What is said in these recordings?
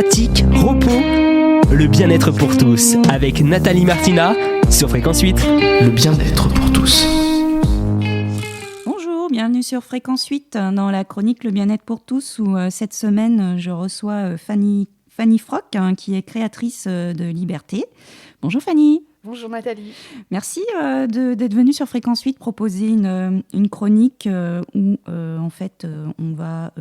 pratique, repos, le bien-être pour tous avec Nathalie Martina sur Fréquence 8. Le bien-être pour tous. Bonjour, bienvenue sur Fréquence 8 dans la chronique Le bien-être pour tous où cette semaine je reçois Fanny Froc qui est créatrice de Liberté. Bonjour Fanny. Bonjour Nathalie. Merci d'être venue sur Fréquence 8 proposer une chronique où en fait on va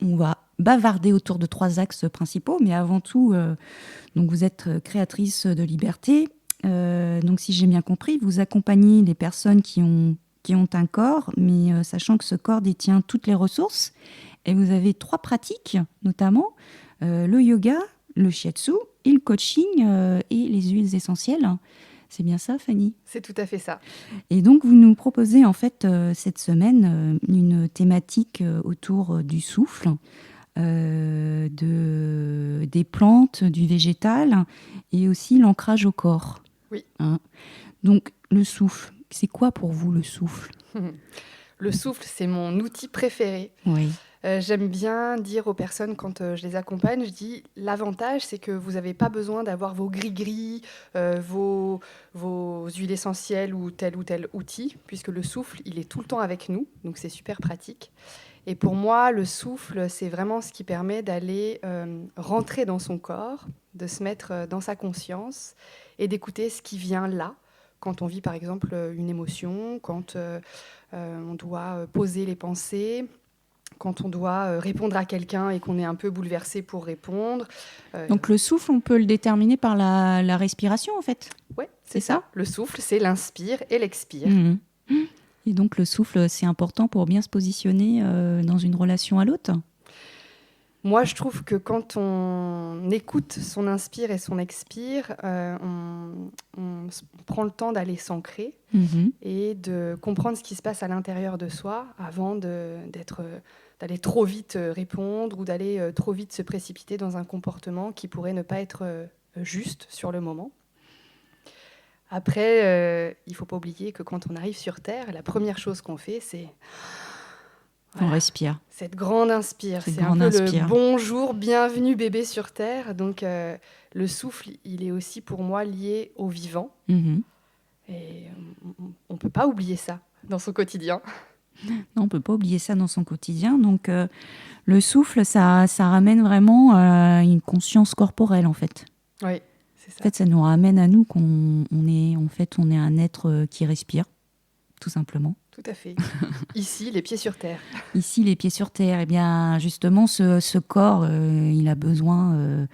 on va bavarder autour de 3 axes principaux, mais avant tout, donc vous êtes créatrice de Liberté. Donc si j'ai bien compris, vous accompagnez les personnes qui ont un corps, mais sachant que ce corps détient toutes les ressources. Et vous avez 3 pratiques, notamment le yoga, le shiatsu, et le coaching et les huiles essentielles. C'est bien ça, Fanny ? C'est tout à fait ça. Et donc, vous nous proposez en fait cette semaine une thématique autour du souffle, des plantes, du végétal et aussi l'ancrage au corps. Oui. Donc, le souffle, c'est quoi pour vous le souffle ? Le souffle, c'est mon outil préféré. Oui. J'aime bien dire aux personnes quand je les accompagne, je dis l'avantage c'est que vous n'avez pas besoin d'avoir vos gris-gris, vos huiles essentielles ou tel outil, puisque le souffle, il est tout le temps avec nous, donc c'est super pratique. Et pour moi, le souffle, c'est vraiment ce qui permet d'aller rentrer dans son corps, de se mettre dans sa conscience et d'écouter ce qui vient là, quand on vit par exemple une émotion, quand on doit poser les pensées, quand on doit répondre à quelqu'un et qu'on est un peu bouleversé pour répondre. Donc le souffle, on peut le déterminer par la respiration en fait. Oui, c'est ça. Le souffle, c'est l'inspire et l'expire. Mmh. Et donc le souffle, c'est important pour bien se positionner dans une relation à l'autre. Moi, je trouve que quand on écoute son inspire et son expire, on prend le temps d'aller s'ancrer et de comprendre ce qui se passe à l'intérieur de soi avant d'aller trop vite répondre ou d'aller trop vite se précipiter dans un comportement qui pourrait ne pas être juste sur le moment. Après, il ne faut pas oublier que quand on arrive sur Terre, la première chose qu'on fait, c'est... Voilà, on respire. Cette grande inspire. C'est un peu le bonjour, bienvenue bébé sur Terre. Donc le souffle, il est aussi pour moi lié au vivant. Et on ne peut pas oublier ça dans son quotidien. Non, on ne peut pas oublier ça dans son quotidien. Donc le souffle, ça ramène vraiment à une conscience corporelle en fait. Oui, c'est ça. En fait, ça nous ramène à nous qu'on est un être qui respire, tout simplement. Tout à fait. Ici, les pieds sur terre. Ici, les pieds sur terre. Eh bien, justement, ce corps, il a besoin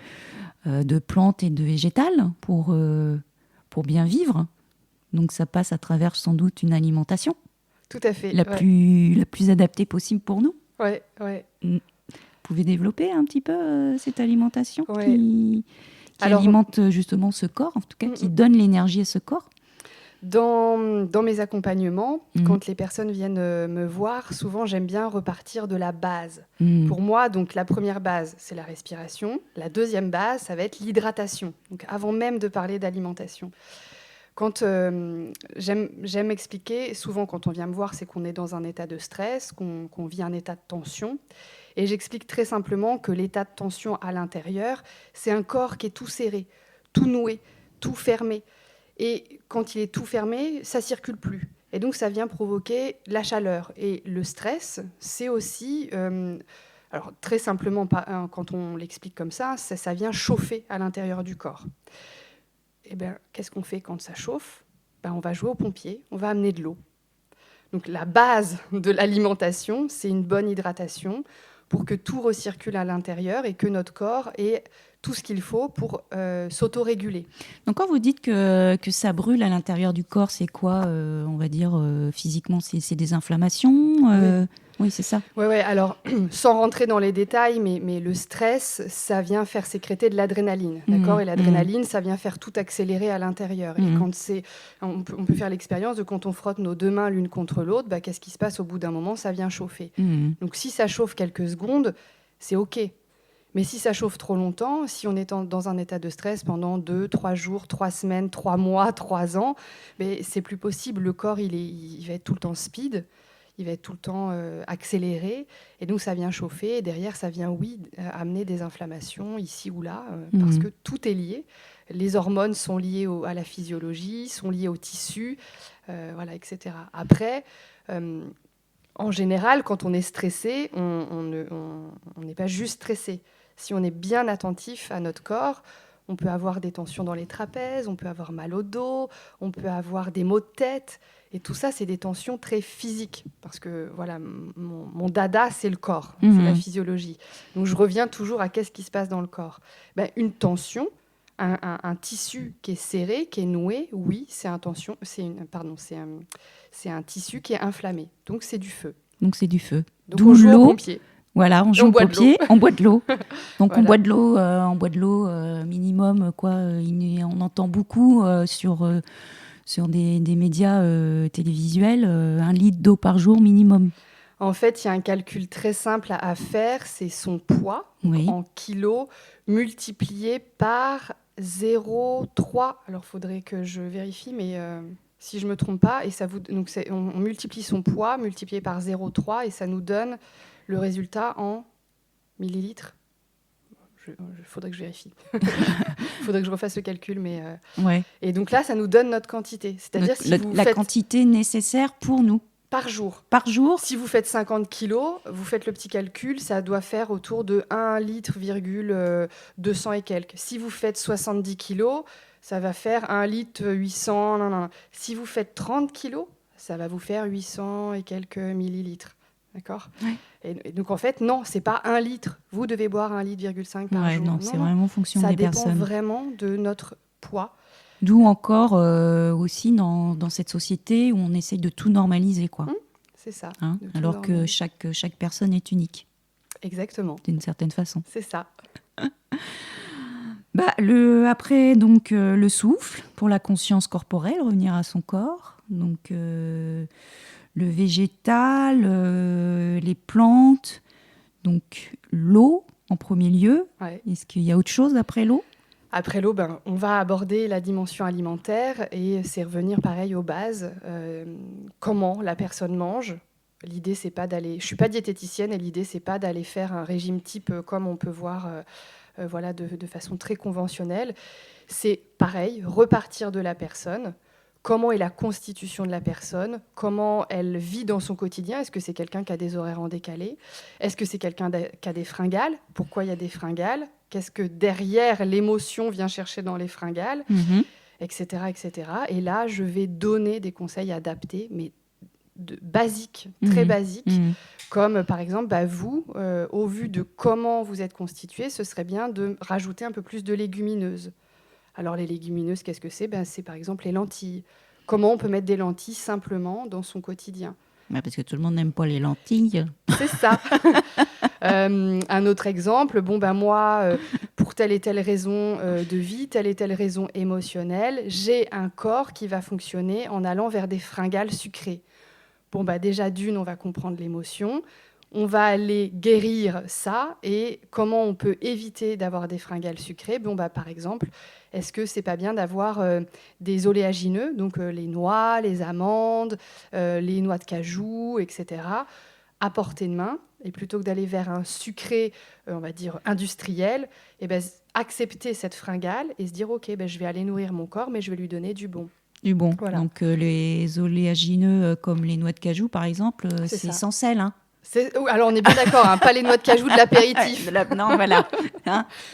de plantes et de végétales pour bien vivre. Donc, ça passe à travers sans doute une alimentation. Tout à fait. La plus adaptée possible pour nous. Oui. Vous pouvez développer un petit peu cette alimentation qui Alors, alimente justement ce corps, en tout cas, qui donne l'énergie à ce corps. Dans mes accompagnements, quand les personnes viennent me voir, souvent j'aime bien repartir de la base. Pour moi, donc la première base, c'est la respiration. La deuxième base, ça va être l'hydratation. Donc avant même de parler d'alimentation. Quand j'aime expliquer, souvent quand on vient me voir, c'est qu'on est dans un état de stress, qu'on vit un état de tension. Et j'explique très simplement que l'état de tension à l'intérieur, c'est un corps qui est tout serré, tout noué, tout fermé. Et quand il est tout fermé, ça ne circule plus. Et donc, ça vient provoquer la chaleur. Et le stress, c'est aussi... alors, très simplement, quand on l'explique comme ça vient chauffer à l'intérieur du corps. Et bien, qu'est-ce qu'on fait quand ça chauffe ? On va jouer aux pompiers, on va amener de l'eau. Donc, la base de l'alimentation, c'est une bonne hydratation pour que tout recircule à l'intérieur et que notre corps ait tout ce qu'il faut pour s'autoréguler. Donc quand vous dites que ça brûle à l'intérieur du corps, c'est quoi, on va dire, physiquement, c'est des inflammations Oui, c'est ça. Oui, alors sans rentrer dans les détails, mais le stress, ça vient faire sécréter de l'adrénaline, d'accord ? Et l'adrénaline, ça vient faire tout accélérer à l'intérieur. Et quand on peut faire l'expérience de quand on frotte nos 2 mains l'une contre l'autre, qu'est-ce qui se passe au bout d'un moment ? Ça vient chauffer. Donc si ça chauffe quelques secondes, c'est OK. Mais si ça chauffe trop longtemps, si on est dans un état de stress pendant 2, 3 jours, 3 semaines, 3 mois, 3 ans, c'est plus possible. Le corps, il va être tout le temps speed. il va être tout le temps accéléré. Et donc, ça vient chauffer. Et derrière, ça vient, amener des inflammations ici ou là, parce que tout est lié. Les hormones sont liées à la physiologie, sont liées au tissu, etc. Après, en général, quand on est stressé, on n'est pas juste stressé. Si on est bien attentif à notre corps, on peut avoir des tensions dans les trapèzes, on peut avoir mal au dos, on peut avoir des maux de tête. Et tout ça, c'est des tensions très physiques. Parce que voilà, mon dada, c'est le corps, c'est la physiologie. Donc je reviens toujours à qu'est-ce qui se passe dans le corps. Une tension, un tissu qui est serré, qui est noué, oui, c'est un tissu qui est inflammé. Donc c'est du feu. Donc c'est du feu. Donc on joue au pompier. Voilà, on joue au pompier, on boit de l'eau. Donc Voilà. on boit de l'eau minimum, on entend beaucoup sur des médias télévisuels, 1 litre d'eau par jour minimum. En fait, il y a un calcul très simple à faire, c'est son poids en kilos multiplié par 0,3. Alors, il faudrait que je vérifie, mais si je ne me trompe pas, on multiplie son poids multiplié par 0,3 et ça nous donne le résultat en millilitres. Il faudrait que je vérifie. Il faudrait que je refasse le calcul. Et donc là, ça nous donne notre quantité. C'est-à-dire la quantité nécessaire pour nous. Par jour. Par jour. Si vous faites 50 kilos, vous faites le petit calcul, ça doit faire autour de 1 litre, 200 et quelques. Si vous faites 70 kilos, ça va faire 1 litre 800. Si vous faites 30 kilos, ça va vous faire 800 et quelques millilitres. D'accord ? Ouais. Et donc, en fait, non, c'est pas 1 litre. Vous devez boire 1,5 litre par jour. Non, c'est vraiment en fonction des personnes. Ça dépend vraiment de notre poids. D'où encore aussi dans cette société où on essaye de tout normaliser, quoi. C'est ça. Alors que chaque personne est unique. Exactement. D'une certaine façon. C'est ça. Après, donc, le souffle pour la conscience corporelle, revenir à son corps. Donc, le végétal, les plantes, donc l'eau en premier lieu. Ouais. Est-ce qu'il y a autre chose après l'eau ? Après l'eau, on va aborder la dimension alimentaire et c'est revenir pareil aux bases. Comment la personne mange. L'idée, c'est pas d'aller... Je suis pas diététicienne et l'idée, c'est pas d'aller faire un régime type comme on peut voir de façon très conventionnelle. C'est pareil, repartir de la personne. Comment est la constitution de la personne ? Comment elle vit dans son quotidien ? Est-ce que c'est quelqu'un qui a des horaires en décalé ? Est-ce que c'est quelqu'un qui a des fringales ? Pourquoi il y a des fringales ? Qu'est-ce que derrière l'émotion vient chercher dans les fringales ? Etc., etc. Et là, je vais donner des conseils adaptés, mais basiques, très basiques. Comme par exemple, vous, au vu de comment vous êtes constitué, ce serait bien de rajouter un peu plus de légumineuses. Alors les légumineuses, qu'est-ce que c'est ? C'est par exemple les lentilles. Comment on peut mettre des lentilles simplement dans son quotidien ? Parce que tout le monde n'aime pas les lentilles. C'est ça. Un autre exemple, moi, pour telle et telle raison de vie, telle et telle raison émotionnelle, j'ai un corps qui va fonctionner en allant vers des fringales sucrées. Déjà d'une, on va comprendre l'émotion. On va aller guérir ça. Et comment on peut éviter d'avoir des fringales sucrées ? Par exemple, est-ce que c'est pas bien d'avoir des oléagineux, donc les noix, les amandes, les noix de cajou, etc., à portée de main ? Et plutôt que d'aller vers un sucré, on va dire, industriel, accepter cette fringale et se dire, OK, je vais aller nourrir mon corps, mais je vais lui donner du bon. Du bon. Voilà. Donc les oléagineux comme les noix de cajou, par exemple, c'est sans sel, hein. Alors, on est bien d'accord, pas les noix de cajou de l'apéritif. Non, voilà.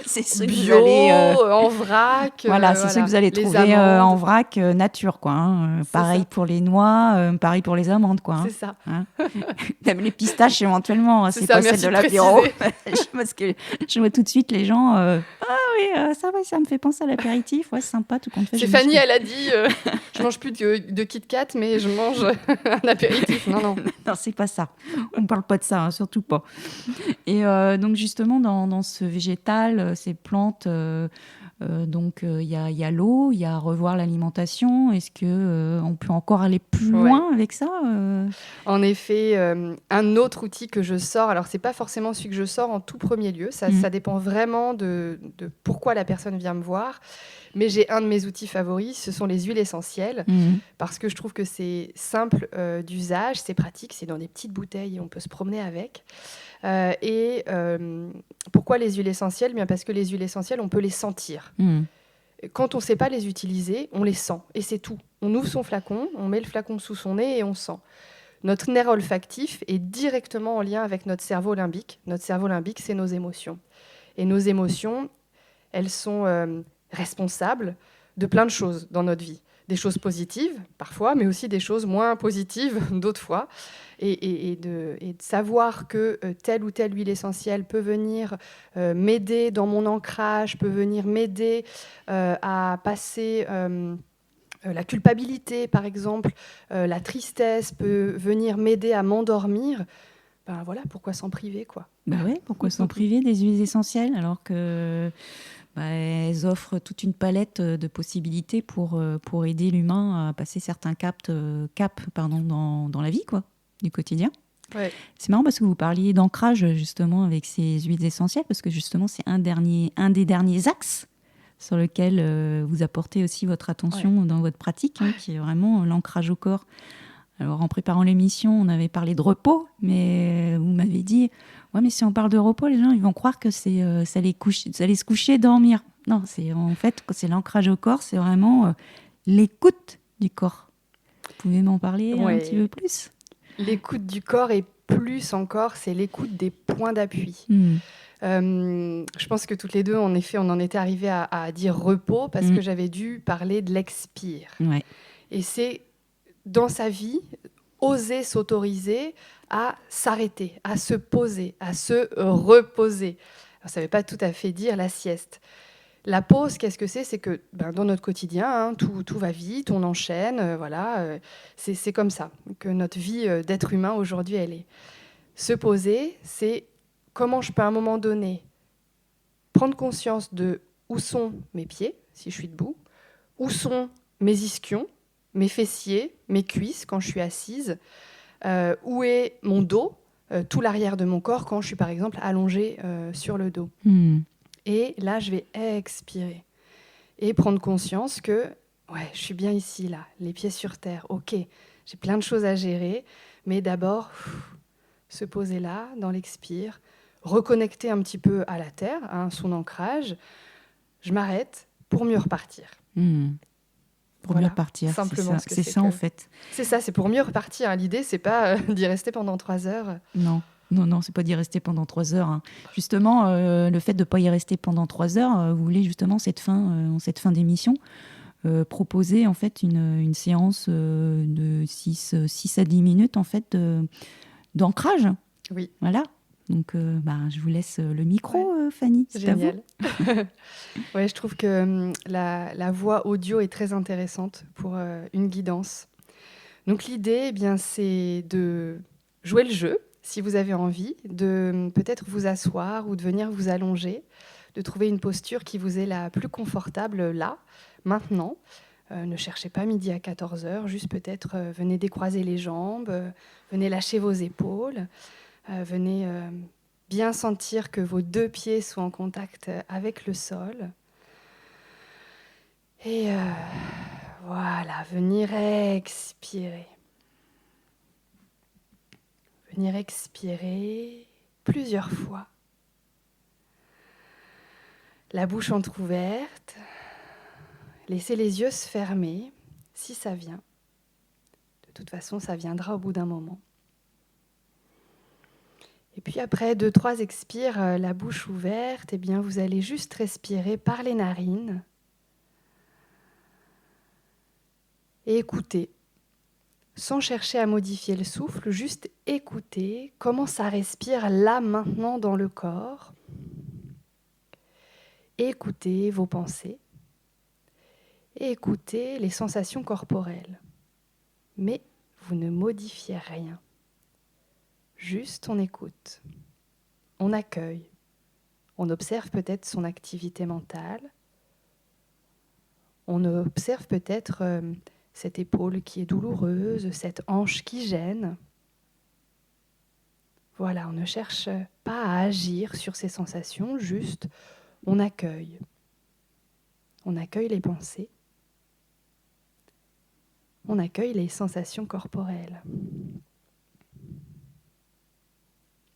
C'est ceux que bio, vous allez... en vrac. C'est ceux que vous allez trouver en vrac nature, quoi. Pareil pour les noix, pareil pour les amandes, quoi. C'est ça. Même les pistaches, éventuellement, c'est pas celle de l'apéro. Parce que je vois tout de suite les gens... ça me fait penser à l'apéritif. Ouais, c'est sympa, tout compte fait. C'est Fanny, elle a dit, je mange plus de Kit Kat, mais je mange un apéritif. Non, c'est pas ça. On parle pas de ça, surtout pas. Et donc justement, dans ce végétal, ces plantes, Donc, il y a l'eau, il y a revoir l'alimentation. Est-ce qu'on peut encore aller plus loin avec ça En effet, un autre outil que je sors, alors c'est pas forcément celui que je sors en tout premier lieu, ça dépend vraiment de pourquoi la personne vient me voir, mais j'ai un de mes outils favoris, ce sont les huiles essentielles, parce que je trouve que c'est simple d'usage, c'est pratique, c'est dans des petites bouteilles et on peut se promener avec. Pourquoi les huiles essentielles ? Bien parce que les huiles essentielles, on peut les sentir. Quand on ne sait pas les utiliser, on les sent, et c'est tout. On ouvre son flacon, on met le flacon sous son nez et on sent. Notre nerf olfactif est directement en lien avec notre cerveau limbique. Notre cerveau limbique, c'est nos émotions. Et nos émotions, elles sont responsables de plein de choses dans notre vie. Des choses positives, parfois, mais aussi des choses moins positives, d'autres fois. Et de savoir que telle ou telle huile essentielle peut venir m'aider dans mon ancrage, peut venir m'aider à passer la culpabilité, par exemple, la tristesse peut venir m'aider à m'endormir. Ben voilà, pourquoi s'en priver, quoi. Ben oui, pourquoi s'en priver des huiles essentielles alors que elles offrent toute une palette de possibilités pour aider l'humain à passer certains caps dans la vie, quoi, du quotidien. Ouais. C'est marrant parce que vous parliez d'ancrage justement avec ces huiles essentielles, parce que justement c'est un des derniers axes sur lequel vous apportez aussi votre attention dans votre pratique, qui est vraiment l'ancrage au corps. Alors en préparant l'émission, on avait parlé de repos, mais vous m'avez dit ouais, mais si on parle de repos, les gens ils vont croire que c'est ça allait se coucher, dormir. Non, c'est en fait c'est l'ancrage au corps, c'est vraiment l'écoute du corps. Vous pouvez m'en parler un petit peu plus ? L'écoute du corps et plus encore, c'est l'écoute des points d'appui. Je pense que toutes les deux, en effet, on en était arrivés à dire repos parce que j'avais dû parler de l'expire. Ouais. Et c'est dans sa vie, oser s'autoriser à s'arrêter, à se poser, à se reposer. Alors, ça ne veut pas tout à fait dire la sieste. La pause, qu'est-ce que c'est ? C'est que dans notre quotidien, tout va vite, on enchaîne, voilà. C'est comme ça que notre vie d'être humain aujourd'hui, elle est. Se poser, c'est comment je peux à un moment donné prendre conscience de où sont mes pieds, si je suis debout, où sont mes ischions, mes fessiers, mes cuisses quand je suis assise, où est mon dos, tout l'arrière de mon corps quand je suis par exemple allongée sur le dos. Et là, je vais expirer et prendre conscience que je suis bien ici, là, les pieds sur terre, ok, j'ai plein de choses à gérer, mais d'abord, se poser là, dans l'expire, reconnecter un petit peu à la terre, son ancrage, je m'arrête pour mieux repartir. Pour mieux repartir, simplement. C'est ça, en fait. C'est ça, c'est pour mieux repartir. L'idée, c'est pas d'y rester pendant 3 heures. Non, c'est pas d'y rester pendant 3 heures. Justement, le fait de ne pas y rester pendant 3 heures, vous voulez justement, en cette fin d'émission, proposer en fait une séance de 6 à 10 minutes en fait, d'ancrage. Oui. Voilà. Donc, je vous laisse le micro, Fanny. C'est génial. Ouais, je trouve que la voix audio est très intéressante pour une guidance. Donc l'idée, c'est de jouer le jeu, si vous avez envie, de peut-être vous asseoir ou de venir vous allonger, de trouver une posture qui vous est la plus confortable là, maintenant. Ne cherchez pas midi à 14h, juste peut-être venez décroiser les jambes, venez lâcher vos épaules, venez bien sentir que vos 2 pieds soient en contact avec le sol. Et voilà, venir expirer. Venir expirer plusieurs fois. La bouche entrouverte. Laissez les yeux se fermer, si ça vient. De toute façon, ça viendra au bout d'un moment. Et puis après 2-3 expires, la bouche ouverte, vous allez juste respirer par les narines et écouter. Sans chercher à modifier le souffle, juste écouter comment ça respire là, maintenant, dans le corps. Écoutez vos pensées et écoutez les sensations corporelles. Mais vous ne modifiez rien. Juste on écoute, on accueille, on observe peut-être son activité mentale, On observe peut-être cette épaule qui est douloureuse, cette hanche qui gêne. Voilà, on ne cherche pas à agir sur ces sensations, juste on accueille. On accueille les pensées. On accueille les sensations corporelles.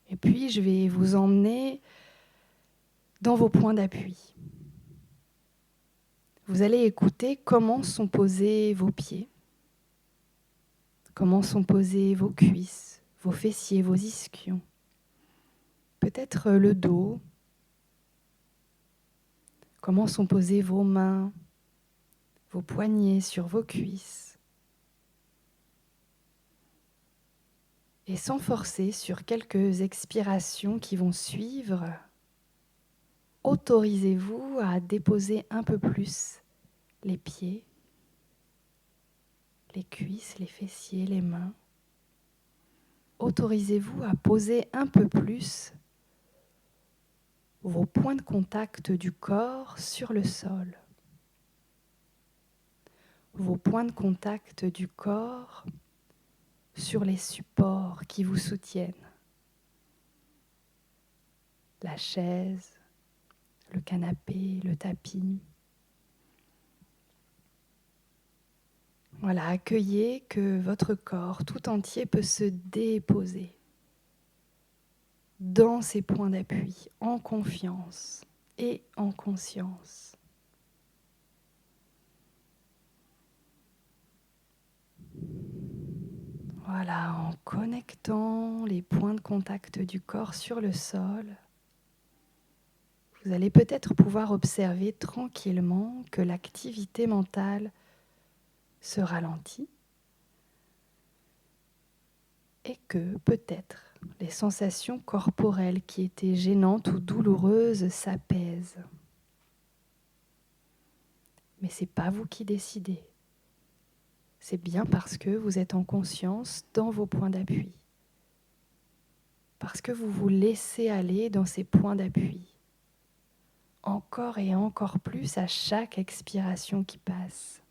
Et puis, je vais vous emmener dans vos points d'appui. Vous allez écouter comment sont posés vos pieds, comment sont posées vos cuisses, vos fessiers, vos ischions, peut-être le dos, comment sont posées vos mains, vos poignets sur vos cuisses. Et sans forcer sur quelques expirations qui vont suivre, autorisez-vous à déposer un peu plus les pieds, les cuisses, les fessiers, les mains. Autorisez-vous à poser un peu plus vos points de contact du corps sur le sol. Vos points de contact du corps sur les supports qui vous soutiennent. La chaise, le canapé, le tapis. Voilà, accueillez que votre corps tout entier peut se déposer dans ces points d'appui, en confiance et en conscience. Voilà, en connectant les points de contact du corps sur le sol, vous allez peut-être pouvoir observer tranquillement que l'activité mentale se ralentit et que peut-être les sensations corporelles qui étaient gênantes ou douloureuses s'apaisent. Mais ce n'est pas vous qui décidez. C'est bien parce que vous êtes en conscience dans vos points d'appui. Parce que vous vous laissez aller dans ces points d'appui. Encore et encore plus à chaque expiration qui passe.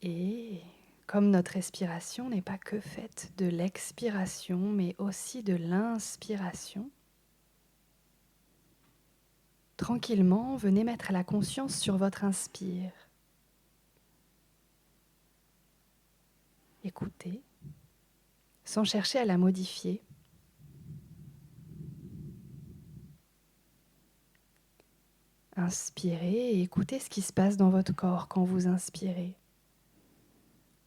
Et comme notre respiration n'est pas que faite de l'expiration, mais aussi de l'inspiration, tranquillement, venez mettre la conscience sur votre inspire. Écoutez, sans chercher à la modifier. Inspirez et écoutez ce qui se passe dans votre corps quand vous inspirez.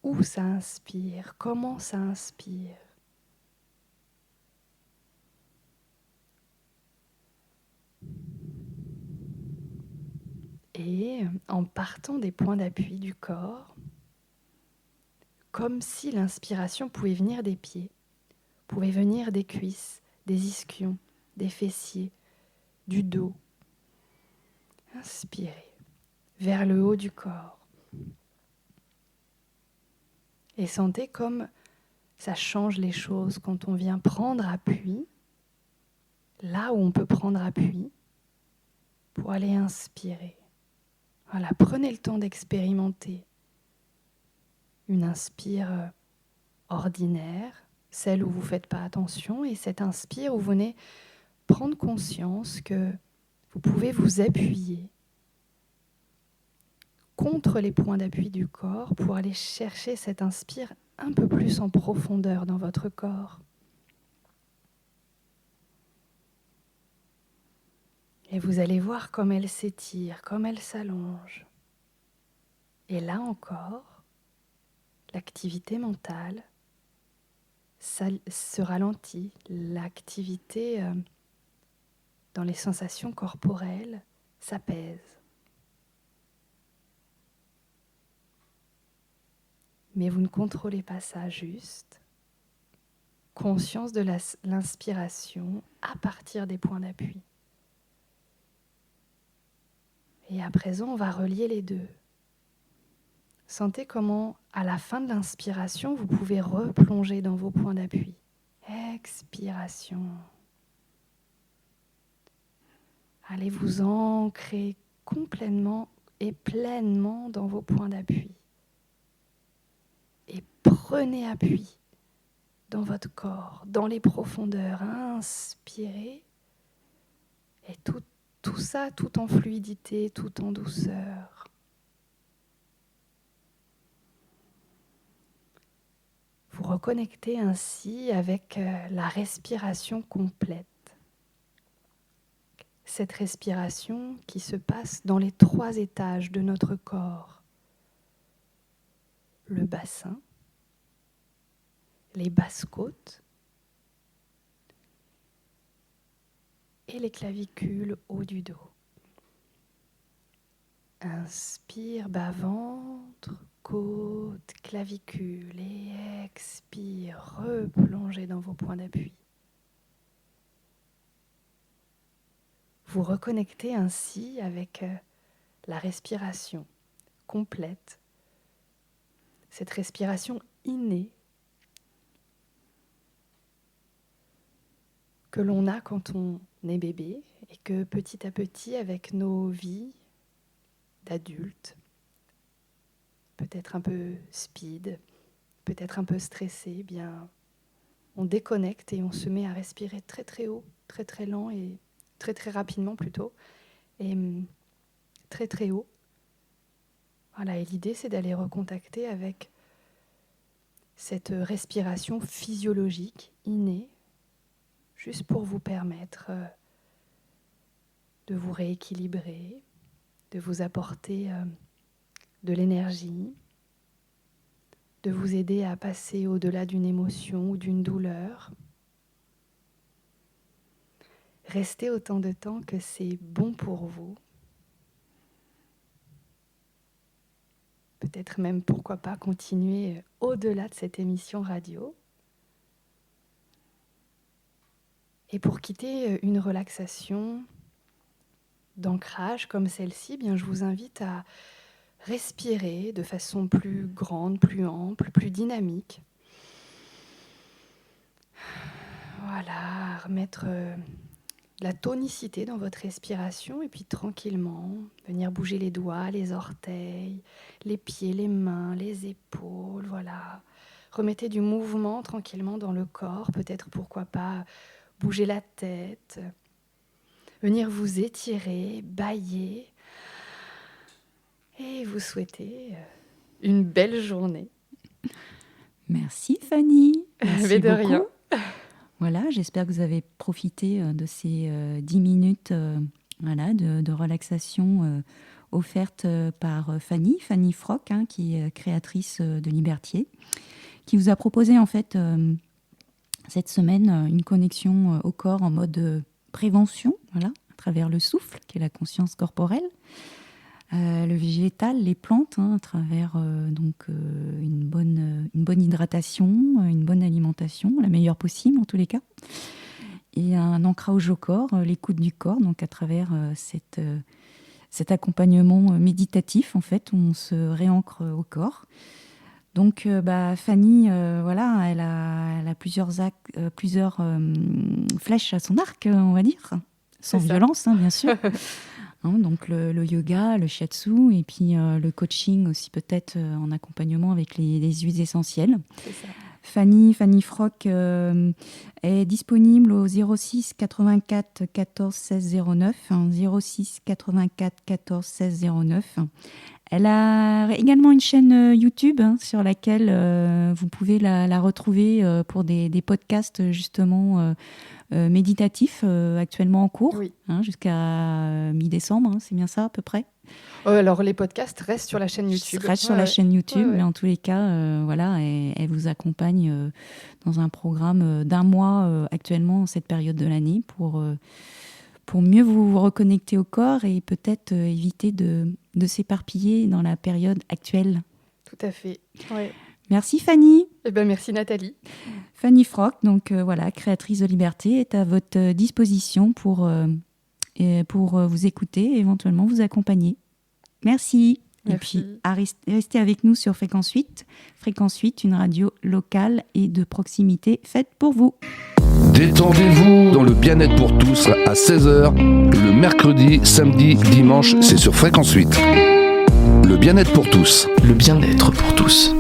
Où ça inspire? Comment ça inspire? Et en partant des points d'appui du corps, comme si l'inspiration pouvait venir des pieds, pouvait venir des cuisses, des ischions, des fessiers, du dos. Inspirez vers le haut du corps. Et sentez comme ça change les choses quand on vient prendre appui, là où on peut prendre appui, pour aller inspirer. Voilà, prenez le temps d'expérimenter une inspire ordinaire, celle où vous ne faites pas attention, et cette inspire où vous venez prendre conscience que vous pouvez vous appuyer contre les points d'appui du corps pour aller chercher cette inspire un peu plus en profondeur dans votre corps. Et vous allez voir comme elle s'étire, comme elle s'allonge. Et là encore, l'activité mentale se ralentit, l'activité dans les sensations corporelles s'apaise. Mais vous ne contrôlez pas ça, juste conscience de l'inspiration à partir des points d'appui. Et à présent, on va relier les deux. Sentez comment, à la fin de l'inspiration, vous pouvez replonger dans vos points d'appui. Expiration. Allez vous ancrer complètement et pleinement dans vos points d'appui. Et prenez appui dans votre corps, dans les profondeurs. Inspirez. Et tout ça, tout en fluidité, tout en douceur. Vous reconnectez ainsi avec la respiration complète. Cette respiration qui se passe dans les 3 étages de notre corps. Le bassin, les basses-côtes et les clavicules haut du dos. Inspire, bas-ventre, côte, clavicule et expire, replongez dans vos points d'appui. Vous reconnectez ainsi avec la respiration complète, cette respiration innée que l'on a quand on est bébé et que petit à petit, avec nos vies d'adultes, peut-être un peu speed, peut-être un peu stressé, bien, on déconnecte et on se met à respirer très très haut, très très lent et très très rapidement plutôt, et très très haut. Voilà, et l'idée c'est d'aller recontacter avec cette respiration physiologique, innée, juste pour vous permettre de vous rééquilibrer, de vous apporter de l'énergie, de vous aider à passer au-delà d'une émotion ou d'une douleur. Restez autant de temps que c'est bon pour vous. Peut-être même, pourquoi pas, continuer au-delà de cette émission radio. Et pour quitter une relaxation d'ancrage comme celle-ci, bien, je vous invite à respirer de façon plus grande, plus ample, plus dynamique. Voilà, remettre de la tonicité dans votre respiration et puis tranquillement venir bouger les doigts, les orteils, les pieds, les mains, les épaules, voilà. Remettez du mouvement tranquillement dans le corps, peut-être pourquoi pas bouger la tête, venir vous étirer, bâiller et vous souhaiter une belle journée. Merci Fanny. Merci Mais de beaucoup. rien. Voilà, j'espère que vous avez profité de ces 10 minutes de relaxation offertes par Fanny Froc, qui est créatrice de Libertier, qui vous a proposé en fait cette semaine une connexion au corps en mode prévention, voilà, à travers le souffle, qui est la conscience corporelle, le végétal, les plantes, à travers une bonne hydratation, une bonne alimentation, la meilleure possible en tous les cas, et un ancrage au corps, l'écoute du corps, donc à travers cet accompagnement méditatif en fait, où on se réancre au corps. Donc Fanny, elle a plusieurs flèches à son arc, on va dire, sans violence, bien sûr. Donc le yoga, le shiatsu et puis le coaching aussi peut-être en accompagnement avec les huiles essentielles. C'est ça. Fanny Froc est disponible au 06 84 14 16 09, 06 84 14 16 09. Elle a également une chaîne YouTube sur laquelle vous pouvez la retrouver pour des podcasts justement méditatifs actuellement en cours, Oui. Jusqu'à mi-décembre, c'est bien ça à peu près. Alors les podcasts restent sur la chaîne YouTube. Sur la chaîne YouTube, mais en tous les cas, elle vous accompagne dans un programme d'1 mois actuellement en cette période de l'année pour mieux vous reconnecter au corps et peut-être éviter de s'éparpiller dans la période actuelle. Tout à fait. Ouais. Merci Fanny. Merci Nathalie. Fanny Froc, donc créatrice de Liberté, est à votre disposition pour vous écouter et éventuellement vous accompagner. Merci. Et puis, restez avec nous sur Fréquence 8. Fréquence 8, une radio locale et de proximité faite pour vous. Détendez-vous dans le bien-être pour tous à 16h, le mercredi, samedi, dimanche, c'est sur Fréquence 8. Le bien-être pour tous. Le bien-être pour tous.